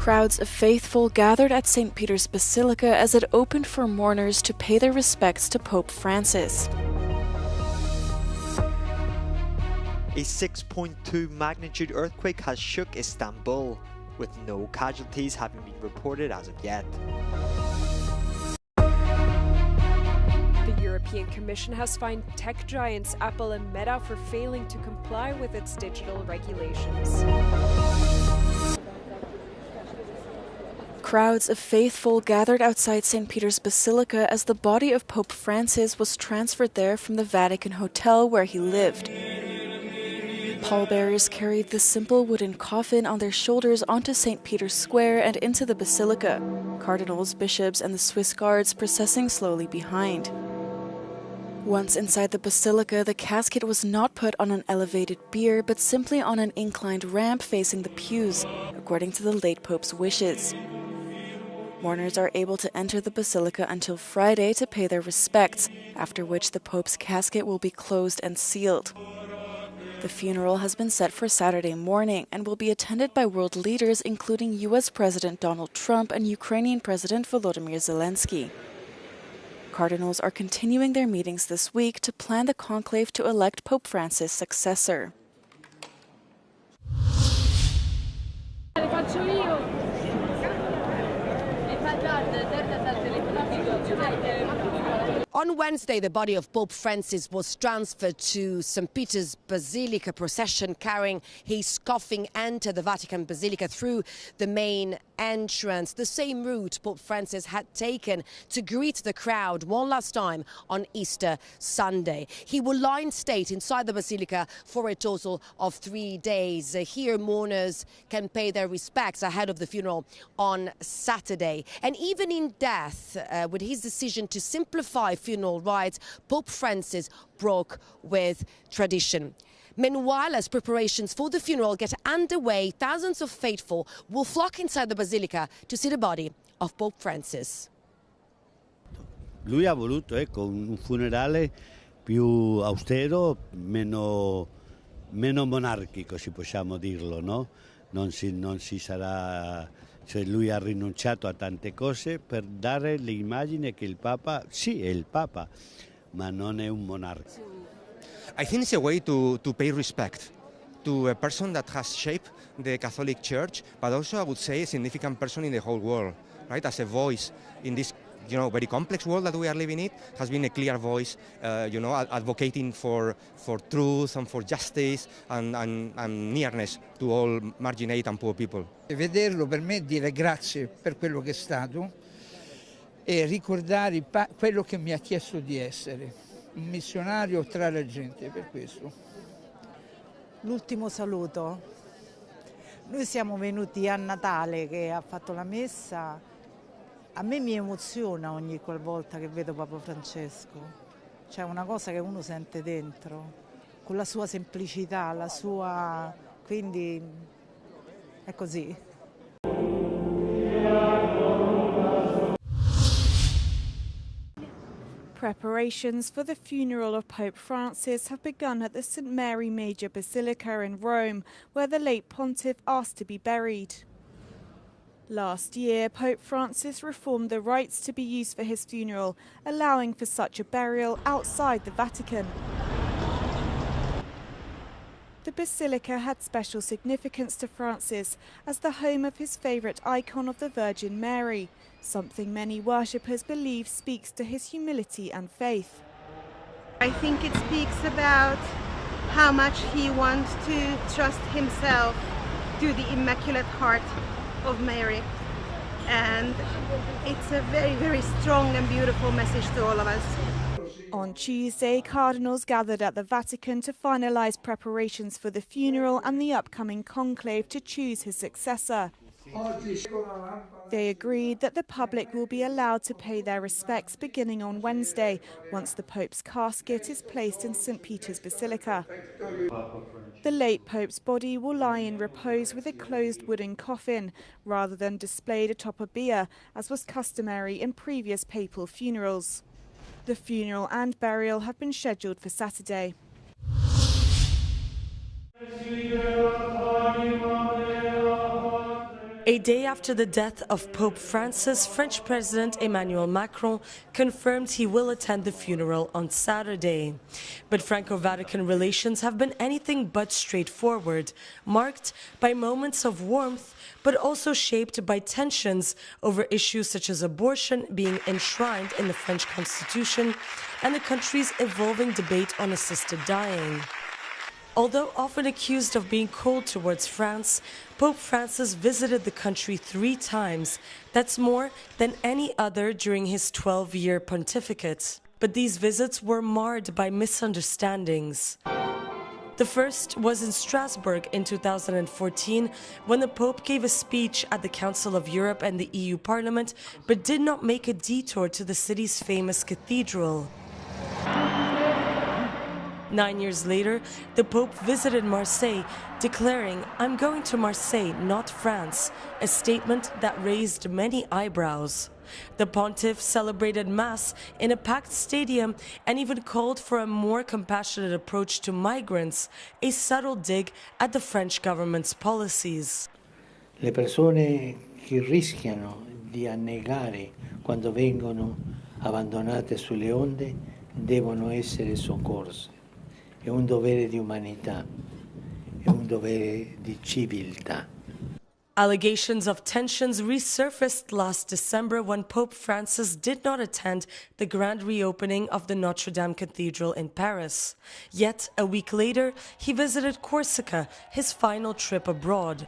Crowds of faithful gathered at St. Peter's Basilica as it opened for mourners to pay their respects to Pope Francis. A 6.2 magnitude earthquake has shook Istanbul, with no casualties having been reported as of yet. The European Commission has fined tech giants Apple and Meta for failing to comply with its digital regulations. Crowds of faithful gathered outside St. Peter's Basilica as the body of Pope Francis was transferred there from the Vatican Hotel where he lived. Pallbearers carried the simple wooden coffin on their shoulders onto St. Peter's Square and into the Basilica, cardinals, bishops, and the Swiss guards processing slowly behind. Once inside the Basilica, the casket was not put on an elevated bier, but simply on an inclined ramp facing the pews, according to the late Pope's wishes. Mourners are able to enter the Basilica until Friday to pay their respects, after which the Pope's casket will be closed and sealed. The funeral has been set for Saturday morning and will be attended by world leaders including US President Donald Trump and Ukrainian President Volodymyr Zelensky. Cardinals are continuing their meetings this week to plan the conclave to elect Pope Francis' successor. On Wednesday, the body of Pope Francis was transferred to St. Peter's Basilica. Procession carrying his coffin entered the Vatican Basilica through the main entrance, the same route Pope Francis had taken to greet the crowd one last time on Easter Sunday. He will lie in state inside the Basilica for a total of 3 days. Here, mourners can pay their respects ahead of the funeral on Saturday. And even in death, with his decision to simplify funeral rites, Pope Francis broke with tradition. Meanwhile, as preparations for the funeral get underway, thousands of faithful will flock inside the Basilica to see the body of Pope Francis. Lui ha voluto un funerale più austero, meno monarchico, se possiamo dirlo, no? Non si sarà... Cioè lui ha rinunciato a tante cose per dare l'immagine che il Papa, sì, è il Papa, ma non è un monarca. I think it's a way to pay respect to a person that has shaped the Catholic Church, but also I would say a significant person in the whole world, right? As a voice in this, very complex world that we are living in, has been a clear voice, advocating for truth and for justice and nearness to all marginate and poor people. Vederlo per me è dire grazie per quello che è stato e ricordare quello che mi ha chiesto di essere, un missionario tra la gente, per questo. L'ultimo saluto. Noi siamo venuti a Natale che ha fatto la messa. A me mi emoziona ogni qualvolta che vedo Papa Francesco, c'è una cosa che uno sente dentro, con la sua semplicità, quindi è così. Preparations for the funeral of Pope Francis have begun at the St. Mary Major Basilica in Rome, where the late pontiff asked to be buried. Last year, Pope Francis reformed the rites to be used for his funeral, allowing for such a burial outside the Vatican. The Basilica had special significance to Francis as the home of his favourite icon of the Virgin Mary, something many worshippers believe speaks to his humility and faith. I think it speaks about how much he wants to trust himself to the Immaculate Heart of Mary, and it's a very, very strong and beautiful message to all of us. On Tuesday, cardinals gathered at the Vatican to finalise preparations for the funeral and the upcoming conclave to choose his successor. They agreed that the public will be allowed to pay their respects beginning on Wednesday, once the Pope's casket is placed in St. Peter's Basilica. The late Pope's body will lie in repose with a closed wooden coffin, rather than displayed atop a bier, as was customary in previous papal funerals. The funeral and burial have been scheduled for Saturday. A day after the death of Pope Francis, French President Emmanuel Macron confirmed he will attend the funeral on Saturday. But Franco-Vatican relations have been anything but straightforward, marked by moments of warmth, but also shaped by tensions over issues such as abortion being enshrined in the French constitution and the country's evolving debate on assisted dying. Although often accused of being cold towards France, Pope Francis visited the country 3 times. That's more than any other during his 12-year pontificate. But these visits were marred by misunderstandings. The first was in Strasbourg in 2014, when the Pope gave a speech at the Council of Europe and the EU Parliament, but did not make a detour to the city's famous cathedral. 9 years later, the Pope visited Marseille, declaring, "I'm going to Marseille, not France," a statement that raised many eyebrows. The pontiff celebrated Mass in a packed stadium and even called for a more compassionate approach to migrants, a subtle dig at the French government's policies. Le persone che rischiano di annegare quando vengono abbandonate sulle onde devono essere soccorse. È un dovere di umanità, è un dovere di civiltà. Allegations of tensions resurfaced last December when Pope Francis did not attend the grand reopening of the Notre Dame Cathedral in Paris. Yet, a week later, he visited Corsica, his final trip abroad.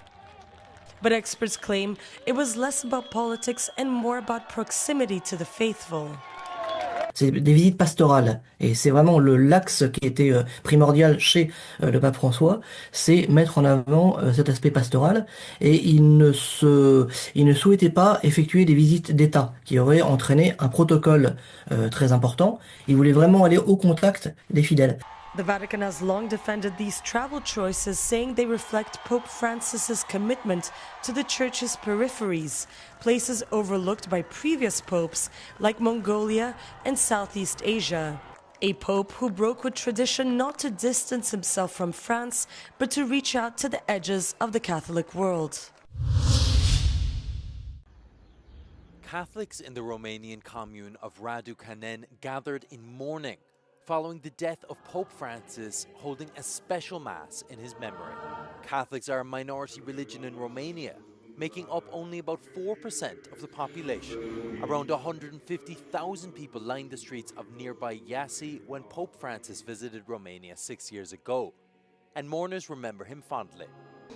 But experts claim it was less about politics and more about proximity to the faithful. C'est des visites pastorales et c'est vraiment l'axe qui était primordial chez le pape François, c'est mettre en avant cet aspect pastoral et il ne souhaitait pas effectuer des visites d'État qui auraient entraîné un protocole très important. Il voulait vraiment aller au contact des fidèles. The Vatican has long defended these travel choices, saying they reflect Pope Francis's commitment to the Church's peripheries, places overlooked by previous popes like Mongolia and Southeast Asia. A pope who broke with tradition not to distance himself from France, but to reach out to the edges of the Catholic world. Catholics in the Romanian commune of Radu Canen gathered in mourning following the death of Pope Francis, holding a special Mass in his memory. Catholics are a minority religion in Romania, making up only about 4% of the population. Around 150,000 people lined the streets of nearby Iași when Pope Francis visited Romania 6 years ago, and mourners remember him fondly.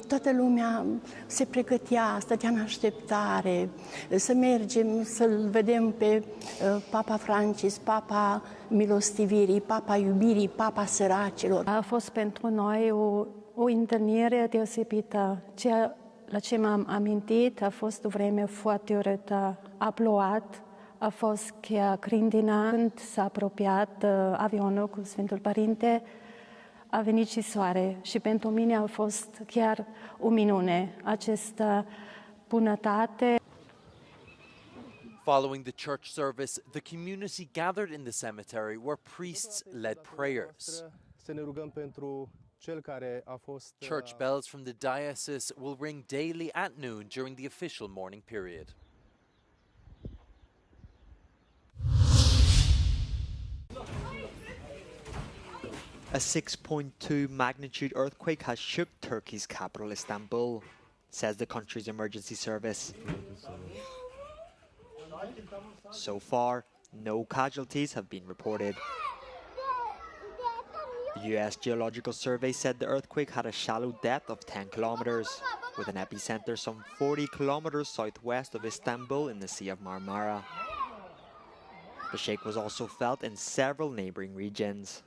Toată lumea se pregătea, stătea în așteptare, să mergem să-l vedem pe Papa Francis, Papa milostivirii, Papa iubirii, Papa săracilor. A fost pentru noi o întâlnire deosebită. La ce m-am amintit a fost o vreme foarte urâtă. A plouat, a fost chiar grindina. Când s-a apropiat avionul cu Sfântul Părinte, a venit și soare și pentru mine a fost chiar o minune, această bunătate. Following the church service, the community gathered in the cemetery where priests led prayers. Church bells from the diocese will ring daily at noon during the official mourning period. A 6.2 magnitude earthquake has shook Turkey's capital Istanbul, says the country's emergency service. So far, no casualties have been reported. The US Geological Survey said the earthquake had a shallow depth of 10 kilometers, with an epicenter some 40 kilometers southwest of Istanbul in the Sea of Marmara. The shake was also felt in several neighboring regions.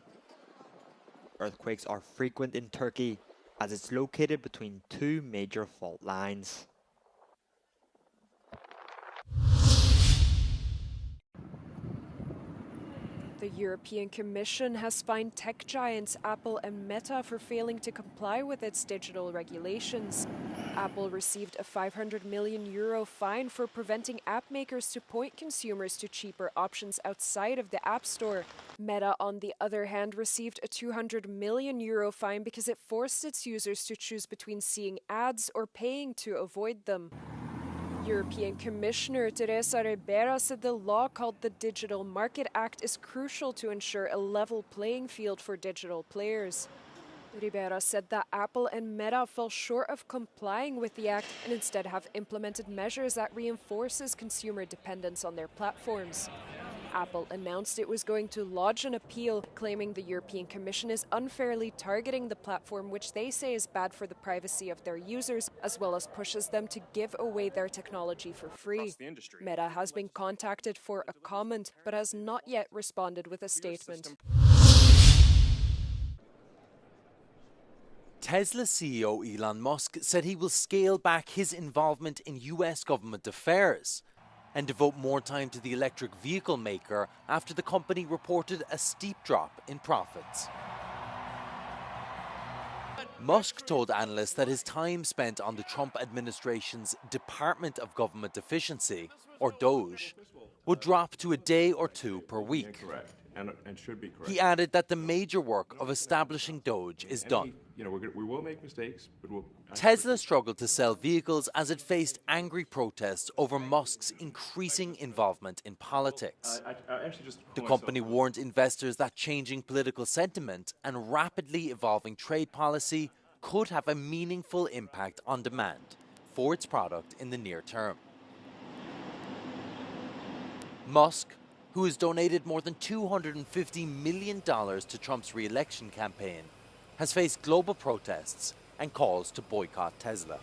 Earthquakes are frequent in Turkey, as it's located between 2 major fault lines. The European Commission has fined tech giants Apple and Meta for failing to comply with its digital regulations. Apple received a €500 million fine for preventing app makers to point consumers to cheaper options outside of the App Store. Meta, on the other hand, received a €200 million fine because it forced its users to choose between seeing ads or paying to avoid them. European Commissioner Teresa Ribera said the law called the Digital Market Act is crucial to ensure a level playing field for digital players. Ribera said that Apple and Meta fell short of complying with the act and instead have implemented measures that reinforces consumer dependence on their platforms. Apple announced it was going to lodge an appeal, claiming the European Commission is unfairly targeting the platform, which they say is bad for the privacy of their users, as well as pushes them to give away their technology for free. Meta has been contacted for a comment, but has not yet responded with a statement. Tesla CEO Elon Musk said he will scale back his involvement in US government affairs and devote more time to the electric vehicle maker after the company reported a steep drop in profits. Musk told analysts that his time spent on the Trump administration's Department of Government Efficiency, or DOGE, would drop to a day or two per week. And should be correct. He added that the major work of establishing DOGE is done. We will make mistakes, but we'll... Tesla struggled to sell vehicles as it faced angry protests over Musk's increasing involvement in politics. The company warned investors that changing political sentiment and rapidly evolving trade policy could have a meaningful impact on demand for its product in the near term. Musk, who has donated more than $250 million to Trump's re-election campaign, has faced global protests and calls to boycott Tesla.